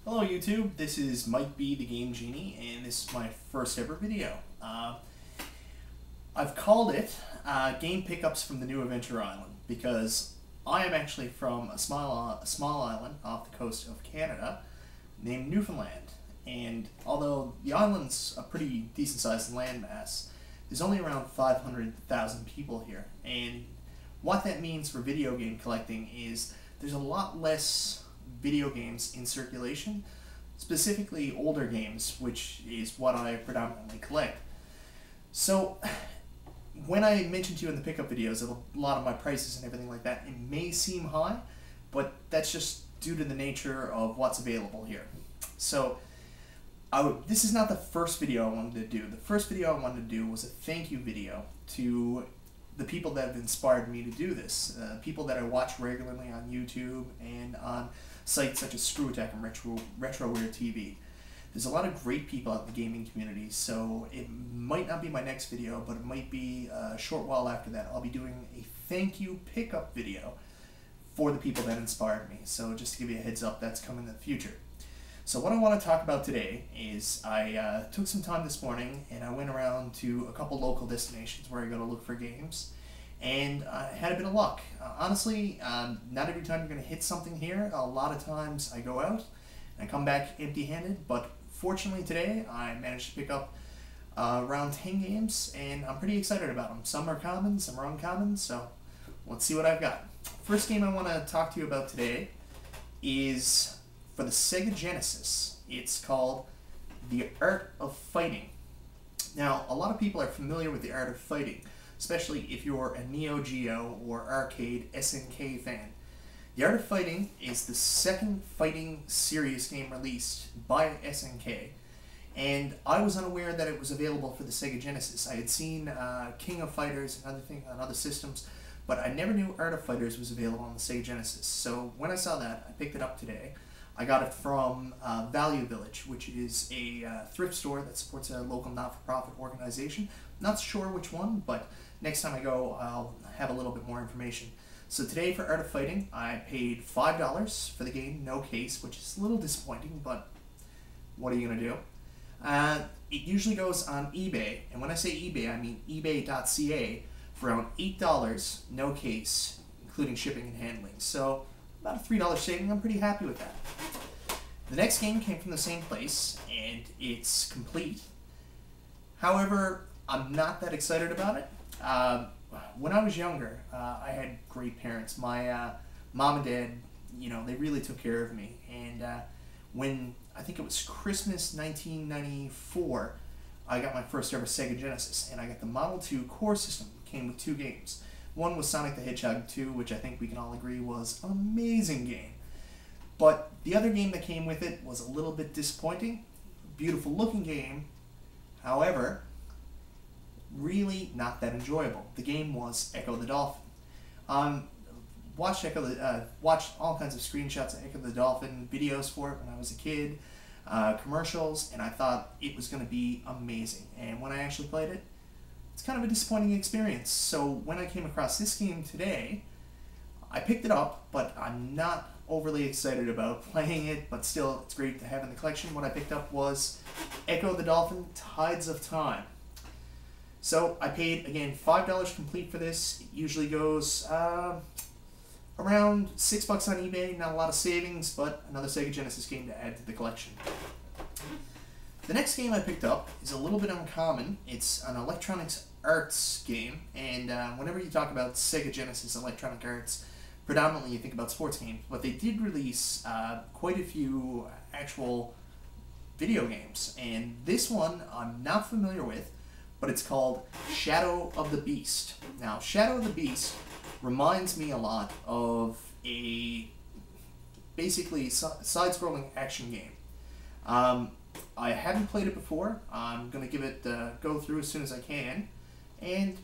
Hello YouTube, this is Mike B, the Game Genie, and this is my first ever video. I've called it Game Pickups from the New Adventure Island because I am actually from a small island off the coast of Canada named Newfoundland. And although the island's a pretty decent sized landmass, there's only around 500,000 people here. And what that means for video game collecting is there's a lot less video games in circulation, specifically older games, which is what I predominantly collect. So when I mentioned to you in the pickup videos a lot of my prices and everything like that, it may seem high, but that's just due to the nature of what's available here. So this is not the first video I wanted to do. The first video I wanted to do was a thank you video to the people that have inspired me to do this, people that I watch regularly on YouTube and on sites such as Screw Attack and RetroWare TV. There's a lot of great people out in the gaming community, so it might not be my next video, but it might be a short while after that. I'll be doing a thank you pickup video for the people that inspired me. So just to give you a heads up, that's coming in the future. So what I want to talk about today is I took some time this morning and I went around to a couple local destinations where I go to look for games, and I had a bit of luck. Honestly, not every time you're going to hit something here. A lot of times I go out and I come back empty-handed, but fortunately today I managed to pick up around 10 games, and I'm pretty excited about them. Some are common, some are uncommon, so let's see what I've got. First game I want to talk to you about today is for the Sega Genesis. It's called The Art of Fighting. Now, a lot of people are familiar with The Art of Fighting, especially if you're a Neo Geo or arcade SNK fan. The Art of Fighting is the second fighting serious game released by SNK, and I was unaware that it was available for the Sega Genesis. I had seen King of Fighters and other things on other systems, but I never knew Art of Fighters was available on the Sega Genesis. So when I saw that, I picked it up today. I got it from Value Village, which is a thrift store that supports a local not-for-profit organization. Not sure which one, but next time I go, I'll have a little bit more information. So today for Art of Fighting, I paid $5 for the game, no case, which is a little disappointing, but what are you going to do? It usually goes on eBay, and when I say eBay, I mean ebay.ca, for around $8, no case, including shipping and handling. So about a $3 saving. I'm pretty happy with that. The next game came from the same place, and it's complete. However, I'm not that excited about it. When I was younger, I had great parents. My mom and dad, they really took care of me. And when I think it was Christmas 1994, I got my first ever Sega Genesis, and I got the Model 2 core system. It came with two games. One was Sonic the Hedgehog 2, which I think we can all agree was an amazing game. But the other game that came with it was a little bit disappointing. Beautiful looking game, however, really not that enjoyable. The game was Echo the Dolphin. Watched all kinds of screenshots of Echo the Dolphin, videos for it when I was a kid, commercials, and I thought it was going to be amazing. And when I actually played it, it's kind of a disappointing experience. So when I came across this game today, I picked it up, but I'm not overly excited about playing it, but still it's great to have in the collection. What I picked up was Echo the Dolphin, Tides of Time. So I paid, again, $5 complete for this. It usually goes around $6 on eBay, not a lot of savings, but another Sega Genesis game to add to the collection. The next game I picked up is a little bit uncommon. It's an electronics arts game, and whenever you talk about Sega Genesis electronic arts, predominantly you think about sports games, but they did release quite a few actual video games, and this one I'm not familiar with, but it's called Shadow of the Beast. Now, Shadow of the Beast reminds me a lot of a basically side-scrolling action game. I haven't played it before. I'm going to give it a go through as soon as I can, and it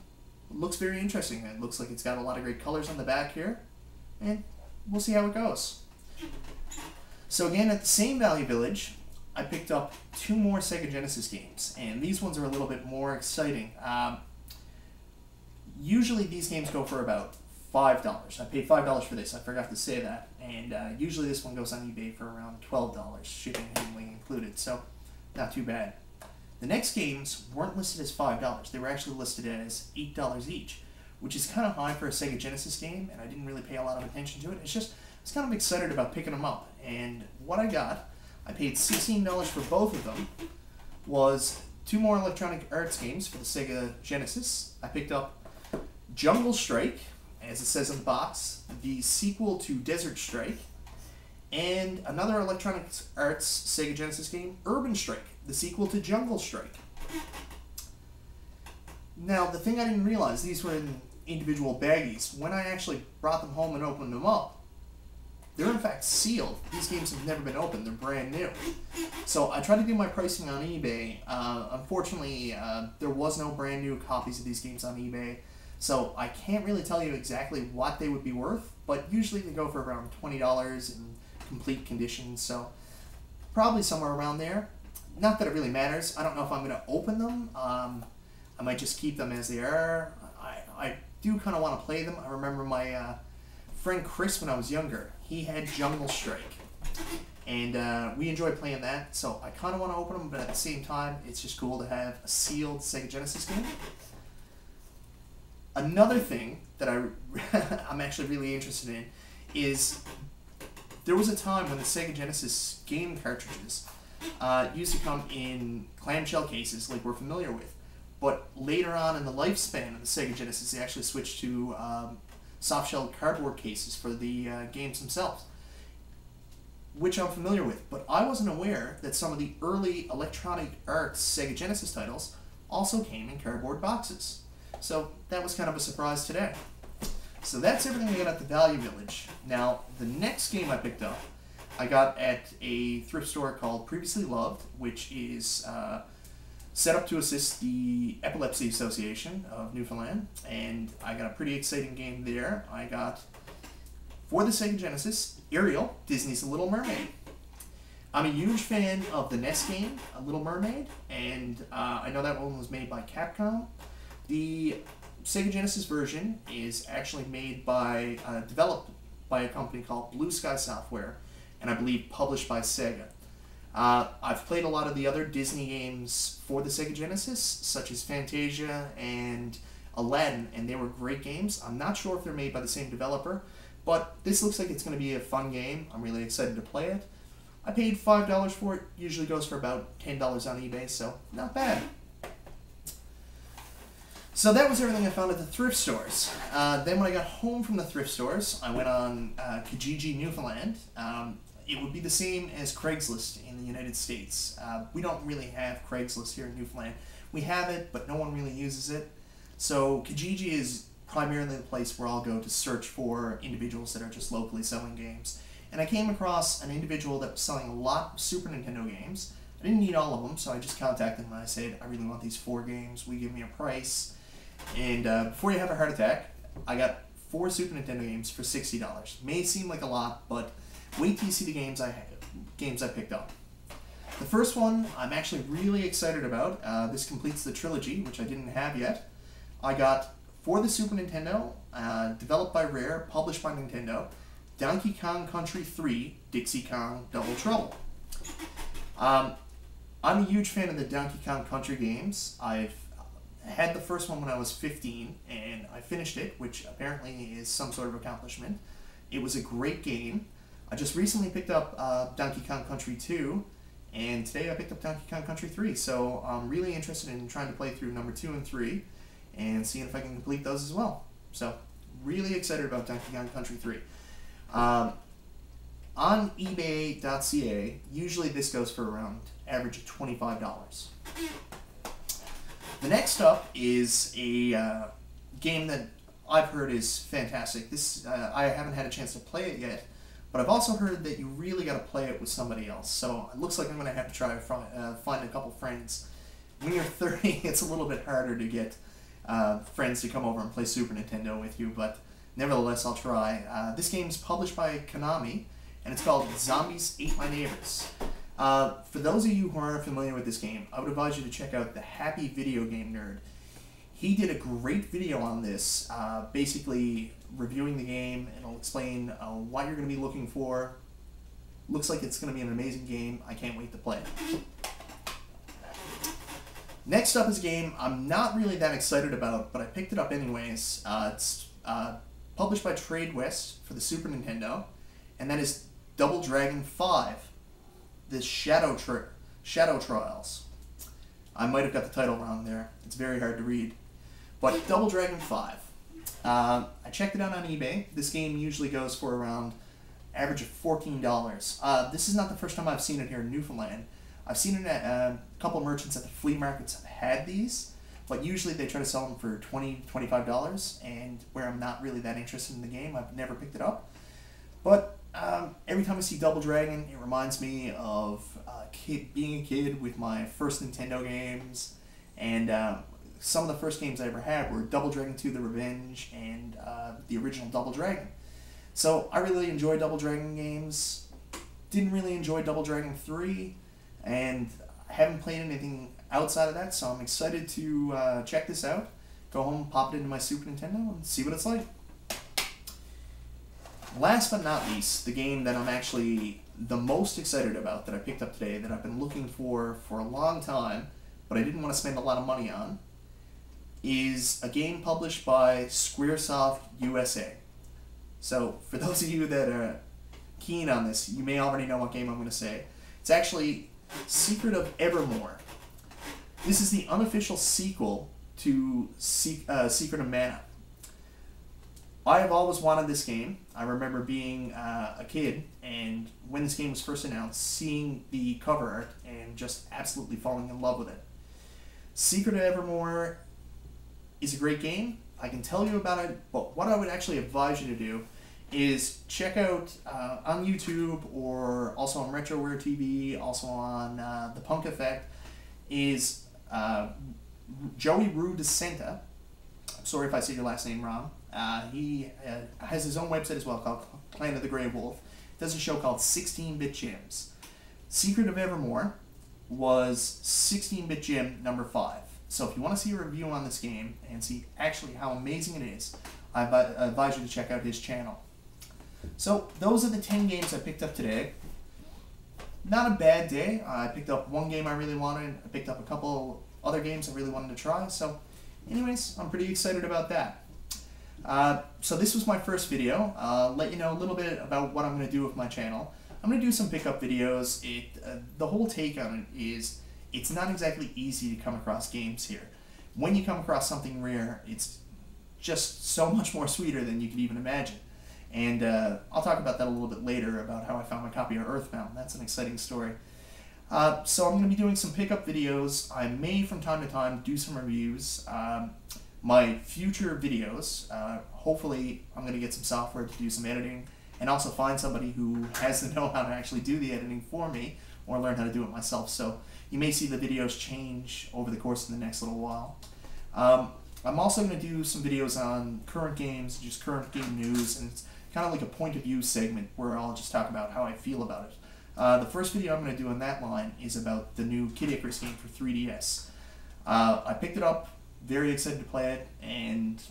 looks very interesting. It looks like it's got a lot of great colors on the back here, and we'll see how it goes. So again, at the same Value Village, I picked up two more Sega Genesis games, and these ones are a little bit more exciting. Usually these games go for about $5. I paid $5 for this. I forgot to say that. And usually this one goes on eBay for around $12, shipping and handling included. So not too bad. The next games weren't listed as $5. They were actually listed as $8 each, which is kind of high for a Sega Genesis game, and I didn't really pay a lot of attention to it. It's just, I was kind of excited about picking them up. And what I got, I paid $16 for both of them, was 2 more Electronic Arts games for the Sega Genesis. I picked up Jungle Strike, as it says in the box, the sequel to Desert Strike, and another Electronic Arts Sega Genesis game, Urban Strike, the sequel to Jungle Strike. Now, the thing I didn't realize, these were in individual baggies. When I actually brought them home and opened them up, they're in fact sealed. These games have never been opened. They're brand new. So I tried to do my pricing on eBay. Unfortunately, there was no brand new copies of these games on eBay. So I can't really tell you exactly what they would be worth, but usually they go for around $20 in complete condition. So probably somewhere around there. Not that it really matters. I don't know if I'm going to open them. I might just keep them as they are. I do kind of want to play them. I remember my friend Chris, when I was younger, he had Jungle Strike. And we enjoyed playing that, so I kind of want to open them, but at the same time, it's just cool to have a sealed Sega Genesis game. Another thing that I'm actually really interested in is there was a time when the Sega Genesis game cartridges used to come in clamshell cases like we're familiar with. But later on in the lifespan of the Sega Genesis, they actually switched to soft-shelled cardboard cases for the games themselves, which I'm familiar with. But I wasn't aware that some of the early Electronic Arts Sega Genesis titles also came in cardboard boxes. So that was kind of a surprise today. So that's everything I got at the Value Village. Now, the next game I picked up, I got at a thrift store called Previously Loved, which is set up to assist the Epilepsy Association of Newfoundland, and I got a pretty exciting game there. I got, for the Sega Genesis, Ariel, Disney's The Little Mermaid. I'm a huge fan of the NES game, Little Mermaid, and I know that one was made by Capcom. The Sega Genesis version is actually made by, developed by a company called Blue Sky Software, and I believe published by Sega. I've played a lot of the other Disney games for the Sega Genesis, such as Fantasia and Aladdin, and they were great games. I'm not sure if they're made by the same developer, but this looks like it's going to be a fun game. I'm really excited to play it. I paid $5 for it. Usually goes for about $10 on eBay, so not bad. So that was everything I found at the thrift stores. Then when I got home from the thrift stores, I went on Kijiji, Newfoundland. It would be the same as Craigslist in the United States. We don't really have Craigslist here in Newfoundland. We have it, but no one really uses it. So Kijiji is primarily the place where I'll go to search for individuals that are just locally selling games. And I came across an individual that was selling a lot of Super Nintendo games. I didn't need all of them, so I just contacted him and I said, I really want these 4 games. Will you give me a price? And before you have a heart attack, I got 4 Super Nintendo games for $60. May seem like a lot, but wait till you see the games I picked up. The first one I'm actually really excited about. This completes the trilogy, which I didn't have yet. I got, for the Super Nintendo, developed by Rare, published by Nintendo, Donkey Kong Country 3, Dixie Kong Double Trouble. I'm a huge fan of the Donkey Kong Country games. I've had the first one when I was 15, and I finished it, which apparently is some sort of accomplishment. It was a great game. I just recently picked up Donkey Kong Country 2, and today I picked up Donkey Kong Country 3, so I'm really interested in trying to play through number 2 and 3, and seeing if I can complete those as well. So, really excited about Donkey Kong Country 3. On eBay.ca, usually this goes for around average of $25. The next up is a game that I've heard is fantastic. This I haven't had a chance to play it yet, but I've also heard that you really got to play it with somebody else. So it looks like I'm going to have to try to find a couple friends. When you're 30, it's a little bit harder to get friends to come over and play Super Nintendo with you, but nevertheless, I'll try. This game's published by Konami, and it's called Zombies Ate My Neighbors. For those of you who aren't familiar with this game, I would advise you to check out the Happy Video Game Nerd. He did a great video on this, basically reviewing the game, and I'll explain what you're going to be looking for. Looks like it's going to be an amazing game. I can't wait to play it. Next up is a game I'm not really that excited about, but I picked it up anyways. It's published by Trade West for the Super Nintendo, and that is Double Dragon 5, the Shadow Trials. I might have got the title wrong there. It's very hard to read. But Double Dragon 5. I checked it out on eBay. This game usually goes for around average of $14. This is not the first time I've seen it here in Newfoundland. I've seen it at a couple of merchants at the flea markets have had these, but usually they try to sell them for $20, $25, and where I'm not really that interested in the game, I've never picked it up. But every time I see Double Dragon, it reminds me of being a kid with my first Nintendo games, and some of the first games I ever had were Double Dragon 2 The Revenge and the original Double Dragon. So I really enjoy Double Dragon games. Didn't really enjoy Double Dragon 3, and I haven't played anything outside of that, so I'm excited to check this out. Go home, pop it into my Super Nintendo, and see what it's like. Last but not least, the game that I'm actually the most excited about that I picked up today, that I've been looking for a long time, but I didn't want to spend a lot of money on, is a game published by Squaresoft USA. So, for those of you that are keen on this, you may already know what game I'm going to say. It's actually Secret of Evermore. This is the unofficial sequel to Secret of Mana. I have always wanted this game. I remember being a kid, and when this game was first announced, seeing the cover art and just absolutely falling in love with it. Secret of Evermore is a great game. I can tell you about it, but what I would actually advise you to do is check out on YouTube, or also on RetroWare TV, also on The Punk Effect, is Joey Rue DeSanta. I'm sorry if I say your last name wrong. He has his own website as well called Clan of the Grey Wolf. Does a show called 16-Bit Gems. Secret of Evermore was 16-Bit Gem number 5. So if you want to see a review on this game and see actually how amazing it is, I advise you to check out his channel. So those are the 10 games I picked up today. Not a bad day. I picked up one game I really wanted. I picked up a couple other games I really wanted to try. So anyways, I'm pretty excited about that. So this was my first video. Let you know a little bit about what I'm going to do with my channel. I'm going to do some pickup videos. The whole take on it is it's not exactly easy to come across games here. When you come across something rare, it's just so much more sweeter than you could even imagine. And I'll talk about that a little bit later, about how I found my copy of Earthbound. That's an exciting story. So I'm going to be doing some pickup videos. I may from time to time do some reviews. My future videos, hopefully I'm going to get some software to do some editing, and also find somebody who has the know-how to actually do the editing for me, or learn how to do it myself. So you may see the videos change over the course of the next little while. I'm also going to do some videos on current games, just current game news, and it's kind of like a point of view segment where I'll just talk about how I feel about it. The first video I'm going to do in that line is about the new Kid Icarus game for 3DS. I picked it up, very excited to play it, and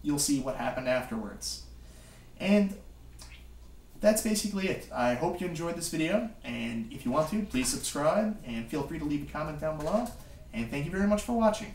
you'll see what happened afterwards. And that's basically it. I hope you enjoyed this video, and if you want to, please subscribe, and feel free to leave a comment down below, and thank you very much for watching.